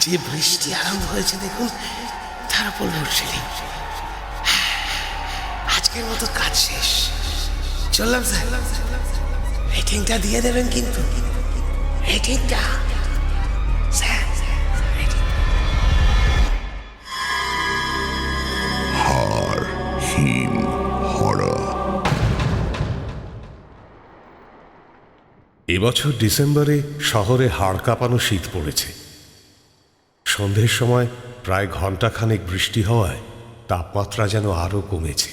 যে বৃষ্টি আরম্ভ হয়েছে দেখুন, তার উপর লোডশেডিং। আজকের মতো কাজ শেষ, চললাম স্যার। রেটিংটা দিয়ে দেবেন কিন্তু, রেটিংটা স্যার। হাড় হিম হরা। এবছর ডিসেম্বরে শহরে হাড় কাঁপানো শীত পড়েছে। সন্ধ্যের সময় প্রায় ঘণ্টাখানেক বৃষ্টি হওয়ায় তাপমাত্রা যেন আরও কমেছে।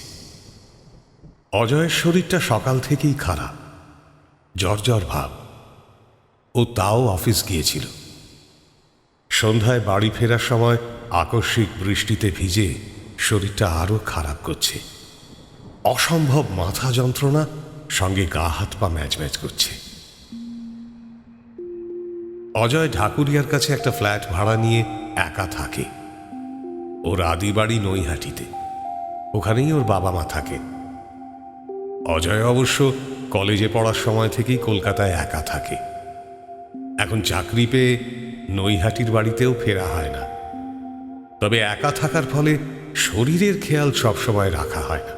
অজয়ের শরীরটা সকাল থেকেই খারাপ, জ্বর ভাব। ও তাও অফিস গিয়েছিল। সন্ধ্যায় বাড়ি ফেরার সময় আকস্মিক বৃষ্টিতে ভিজে শরীরটা আরও খারাপ করছে। অসম্ভব মাথা যন্ত্রণা, সঙ্গে গা হাত পা ম্যাচ করছে। অজয় ঢাকুরিয়ার কাছে একটা ফ্ল্যাট ভাড়া নিয়ে একা থাকে। ওর আদি বাড়ি নৈহাটিতে, ওখানেই ওর বাবা মা থাকে। অজয় অবশ্য কলেজে পড়ার সময় থেকেই কলকাতায় একা থাকে। এখন চাকরি পেয়ে নৈহাটির বাড়িতেও ফেরা হয় না। তবে একা থাকার ফলে শরীরের খেয়াল সবসময় রাখা হয় না।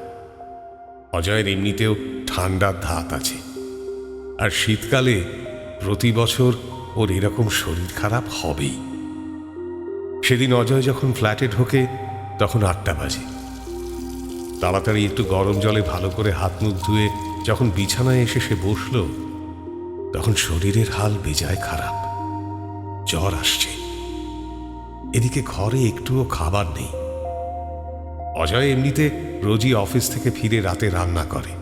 অজয়ের এমনিতেও ঠান্ডার ধাত আছে, আর শীতকালে প্রতি বছর ওর এরকম শরীর খারাপ হবেই। সেদিন অজয় যখন ফ্ল্যাটে ঢোকে তখন 8টা বাজে। তাড়াতাড়ি একটু গরম জলে ভালো করে হাত মুখ ধুয়ে যখন বিছানায় এসে সে বসল, তখন শরীরের হাল বেজায় খারাপ। জ্বর আসছে, এদিকে ঘরে একটুও খাবার নেই। অজয় এমনিতে রোজই অফিস থেকে ফিরে রাতে রান্না করে।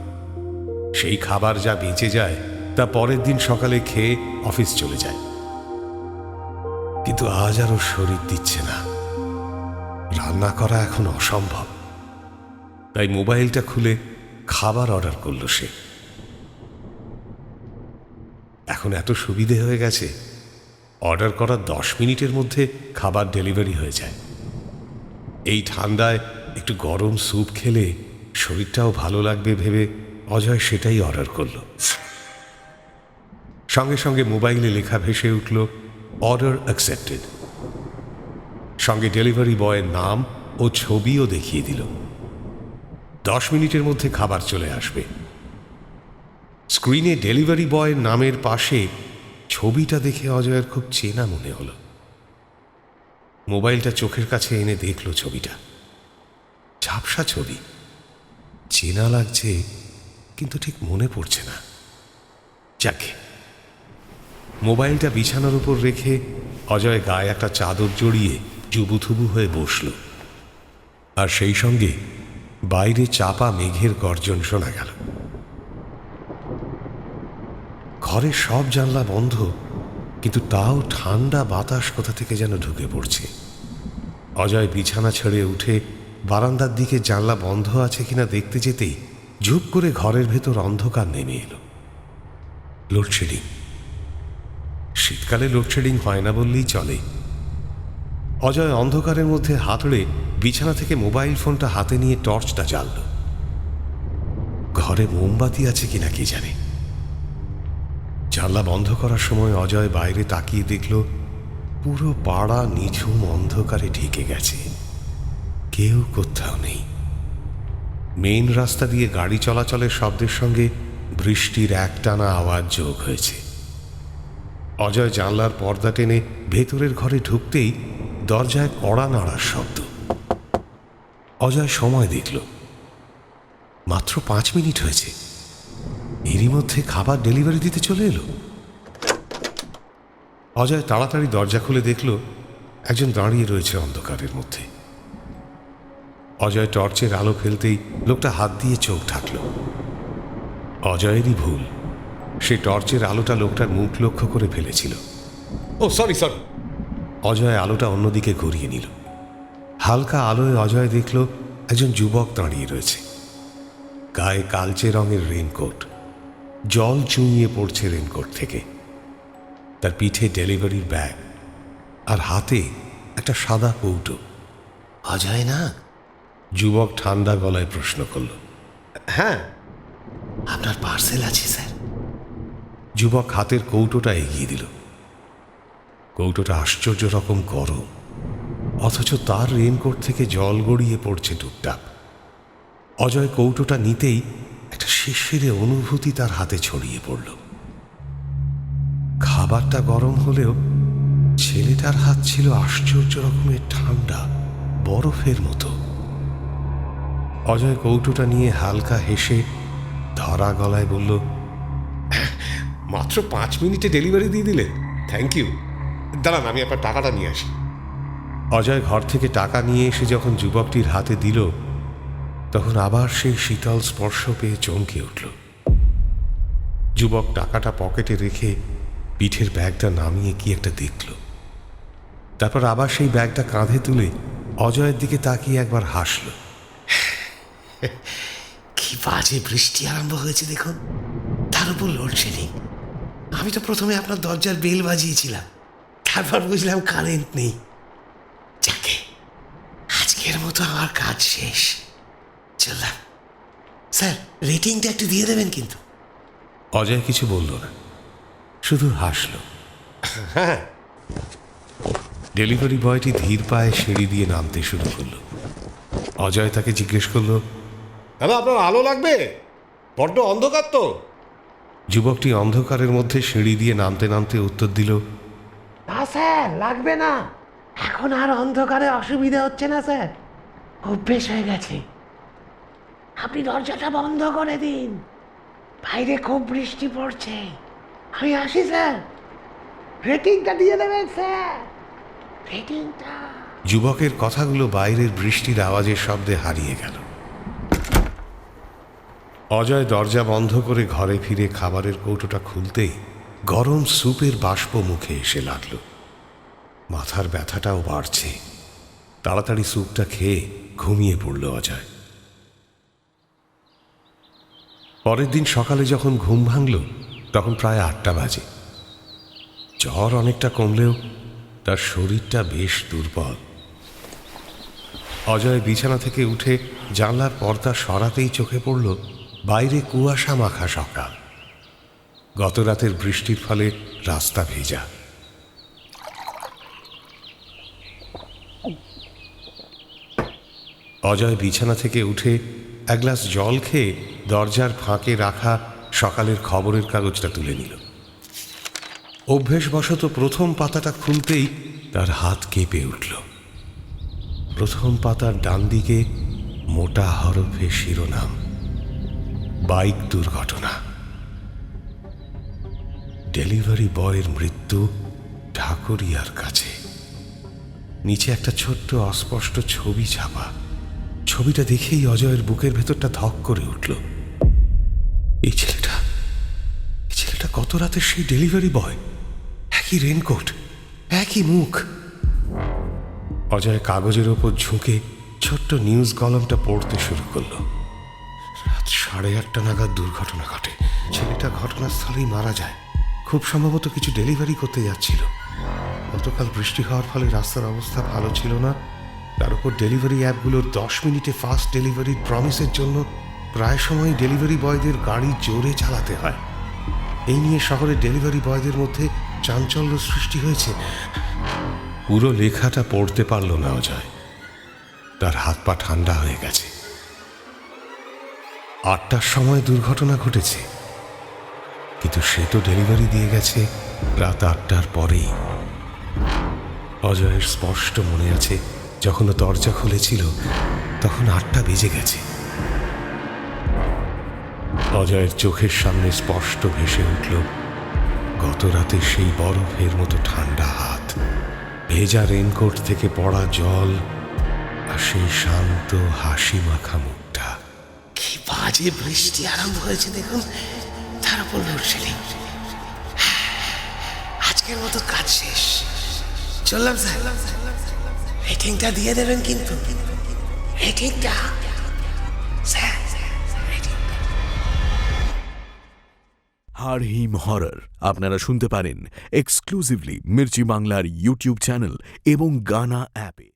সেই খাবার যা বেঁচে যায় তা পরের দিন সকালে খেয়ে অফিস চলে যায়। কিন্তু আজ আর ওর শরীর দিচ্ছে না, রান্না করা এখন অসম্ভব। তাই মোবাইলটা খুলে খাবার অর্ডার করল সে। এখন এত সুবিধে হয়ে গেছে, অর্ডার করার 10 মিনিটের মধ্যে খাবার ডেলিভারি হয়ে যায়। এই ঠান্ডায় একটু গরম স্যুপ খেলে শরীরটাও ভালো লাগবে ভেবে অজয় সেটাই অর্ডার করল। সঙ্গে সঙ্গে মোবাইলে লেখা ভেসে উঠল, অর্ডার অ্যাকসেপ্টেড। সঙ্গে ডেলিভারি বয়ের নাম ও ছবিও দেখিয়ে দিল। 10 মিনিটের মধ্যে খাবার চলে আসবে। স্ক্রিনে ডেলিভারি বয়ের নামের পাশে ছবিটা দেখে অজয়ের খুব চেনা মনে হলো। মোবাইলটা চোখের কাছে এনে দেখল ছবিটা। ঝাপসা ছবি, চেনা লাগছে কিন্তু ঠিক মনে পড়ছে না। যাকে মোবাইলটা বিছানার উপর রেখে অজয় গায়ে একটা চাদর জড়িয়ে জুবুথুবু হয়ে বসল। আর সেই সঙ্গে বাইরে চাপা মেঘের গর্জন শোনা গেল। ঘরের সব জানলা বন্ধ, কিন্তু তাও ঠান্ডা বাতাস কোথা থেকে যেন ঢুকে পড়ছে। অজয় বিছানা ছেড়ে উঠে বারান্দার দিকে জানলা বন্ধ আছে কিনা দেখতে যেতেই ঝুপ করে ঘরের ভেতর অন্ধকার নেমে এলো। লোডশেডিং। শীতকালে লোডশেডিং হয় না বললেই চলে। অজয় অন্ধকারের মধ্যে হাতড়ে বিছানা থেকে মোবাইল ফোনটা হাতে নিয়ে টর্চটা জ্বালল। ঘরে মোমবাতি আছে কিনা কে জানে। জানলা বন্ধ করার সময় অজয় বাইরে তাকিয়ে দেখল পুরো পাড়া নিঝুম অন্ধকারে ঢেকে গেছে, কেউ কোথাও নেই। মেইন রাস্তা দিয়ে গাড়ি চলাচলের শব্দের সঙ্গে বৃষ্টির একটানা আওয়াজ যোগ হয়েছে। অজয় জানলার পর্দা টেনে ভেতরের ঘরে ঢুকতেই দরজায় কড়া নাড়ার শব্দ। অজয় সময় দেখল, মাত্র 5 মিনিট হয়েছে। এরই মধ্যে খাবার ডেলিভারি দিতে চলে এলো। অজয় তাড়াতাড়ি দরজা খুলে দেখল একজন দাঁড়িয়ে রয়েছে অন্ধকারের মধ্যে। অজয় টর্চের আলো ফেলতেই লোকটা হাত দিয়ে চোখ ঢাকল। অজয়েরই ভুল, সে টর্চের আলোটা লোকটার মুখ লক্ষ্য করে ফেলেছিল। ও সরি। অজয় আলোটা অন্যদিকে ঘুরিয়ে নিল। হালকা আলোয় অজয় দেখল একজন যুবক দাঁড়িয়ে রয়েছে। গায়ে কালচে রঙের রেনকোট, জল চুইয়ে পড়ছে রেনকোট থেকে। তার পিঠে ডেলিভারির ব্যাগ, আর হাতে একটা সাদা কৌটো। অজয় না? যুবক ঠান্ডা গলায় প্রশ্ন করল। হ্যাঁ। আপনার পার্সেল আছে স্যার। যুবক হাতের কৌটোটা এগিয়ে দিল। কৌটোটা আশ্চর্য রকম গরম, অথচ তার রেনকোট থেকে জল গড়িয়ে পড়ছে টুপটাপ। অজয় কৌটোটা নিতেই একটা শিরশিরে অনুভূতি তার হাতে ছড়িয়ে পড়ল। খাবারটা গরম হলেও ছেলেটার হাত ছিল আশ্চর্য রকমের ঠান্ডা, বরফের মতো। অজয় কৌটোটা নিয়ে হালকা হেসে ধরা গলায় বলল, মাত্র 5 মিনিটে ডেলিভারি দিয়ে দিলেন, থ্যাংক ইউ। দাঁড়ান, আমি আপনার টাকাটা নিয়ে আসি। অজয় ঘর থেকে টাকা নিয়ে এসে যখন যুবকটির হাতে দিল, তখন আবার সেই শীতল স্পর্শ পেয়ে চমকে উঠল। যুবক টাকাটা পকেটে রেখে পিঠের ব্যাগটা নামিয়ে কি একটা দেখল, তারপর আবার সেই ব্যাগটা কাঁধে তুলে অজয়ের দিকে তাকিয়ে একবার হাসল। কি বাজে বৃষ্টি আরম্ভ হয়েছে দেখুন, তার উপর লোডশেডিং। আমি তো প্রথমে আপনার দরজার বেল বাজিয়েছিলাম, তারপর বুঝলাম কারেন্ট নেই। যাকে আজকের মতো আমার কাজ শেষ, চললাম। স্যার, রেটিংটা একটু দিয়ে দেবেন কিন্তু। অজয় কিছু বলল না, শুধু হাসল। হ্যাঁ। ডেলিভারি বয়টি ধীর পায়ে সিঁড়ি দিয়ে নামতে শুরু করলো। অজয় তাকে জিজ্ঞেস করল, দাদা আপনার আলো লাগবে? বড্ড অন্ধকার তো। যুবকটি অন্ধকারের মধ্যে সিঁড়ি দিয়ে নামতে নামতে উত্তর দিল, না স্যার, লাগবে না। এখন আর অন্ধকারে অসুবিধা হচ্ছে না স্যার, অভ্যেস হয়ে গেছে। আপনি দরজাটা বন্ধ করে দিন, বাইরে খুব বৃষ্টি পড়ছে। আমি আসি স্যার, রেটিংটা দিয়ে দেবেন স্যার, রেটিংটা। যুবকের কথাগুলো বাইরের বৃষ্টির আওয়াজের শব্দে হারিয়ে গেল। অজয় দরজা বন্ধ করে ঘরে ফিরে খাবারের কৌটোটা খুলতেই গরম স্যুপের বাষ্প মুখে এসে লাগল। মাথার ব্যথাটাও বাড়ছে। তাড়াতাড়ি স্যুপটা খেয়ে ঘুমিয়ে পড়ল অজয়। পরের দিন সকালে যখন ঘুম ভাঙল, তখন প্রায় 8টা বাজে। জ্বর অনেকটা কমলেও তার শরীরটা বেশ দুর্বল। অজয় বিছানা থেকে উঠে জানলার পর্দা সরাতেই চোখে পড়ল বাইরে কুয়াশা মাখা সকাল। গত রাতের বৃষ্টির ফলে রাস্তা ভেজা। অজয় বিছানা থেকে উঠে এক গ্লাস জল খেয়ে দরজার ফাঁকে রাখা সকালের খবরের কাগজটা তুলে নিল। অভ্যেসবশত প্রথম পাতাটা খুলতেই তার হাত কেঁপে উঠল। প্রথম পাতার ডান দিকে মোটা হরফে শিরোনাম, বাইক দুর্ঘটনা। ডেলিভারি বয়ের মৃত্যু ঢাকুরিয়ার কাছে। নিচে একটা ছোট্ট অস্পষ্ট ছবি ছাপা। ছবিটা দেখেই অজয়ের বুকের ভেতরটা ধক করে উঠল। এই ছেলেটা গত রাতের সেই ডেলিভারি বয়। একই রেনকোট, একই মুখ। অজয় কাগজের ওপর ঝুঁকে ছোট্ট নিউজ কলামটা পড়তে শুরু করলো। রাত 8:30 নাগাদ দুর্ঘটনা ঘটে। ছেলেটা ঘটনাস্থলেই মারা যায়। খুব সম্ভবত কিছু ডেলিভারি করতে যাচ্ছিল। গতকাল বৃষ্টি হওয়ার ফলে রাস্তার অবস্থা ভালো ছিল না। তার উপর ডেলিভারি অ্যাপগুলোর 10 মিনিটে ফাস্ট ডেলিভারির প্রমিসের জন্য প্রায় সময় ডেলিভারি বয়দের গাড়ি জোরে চালাতে হয়। এই নিয়ে শহরের ডেলিভারি বয়দের মধ্যে চাঞ্চল্য সৃষ্টি হয়েছে। পুরো লেখাটা পড়তে পারল না অজয়। তার হাত পা ঠান্ডা হয়ে গেছে। 8টার সময় দুর্ঘটনা ঘটেছে, কিন্তু সে তো ডেলিভারি দিয়ে গেছে রাত 8টার পরেই। অজয়ের স্পষ্ট মনে আছে, যখন ও দরজা খুলেছিল তখন 8টা বেজে গেছে। অজয়ের চোখের সামনে স্পষ্ট ভেসে উঠল গত রাতে সেই বরফের মতো ঠান্ডা হাত, ভেজা রেনকোট থেকে পড়া জল, আর সেই শান্ত হাসি মাখা মুখটা। কি বাজে বৃষ্টি আরম্ভ হয়েছে দেখুন, তার উপর লোডশেডিং। আজকের মতো কাজ শেষ, চললাম স্যার। রেটিংটা দিয়ে দেবেন কিন্তু, রেটিংটা স্যার। হাড় হিম হরর আপনারা শুনতে পারেন এক্সক্লুসিভলি মির্চি বাংলার ইউটিউব চ্যানেল এবং গানা অ্যাপে।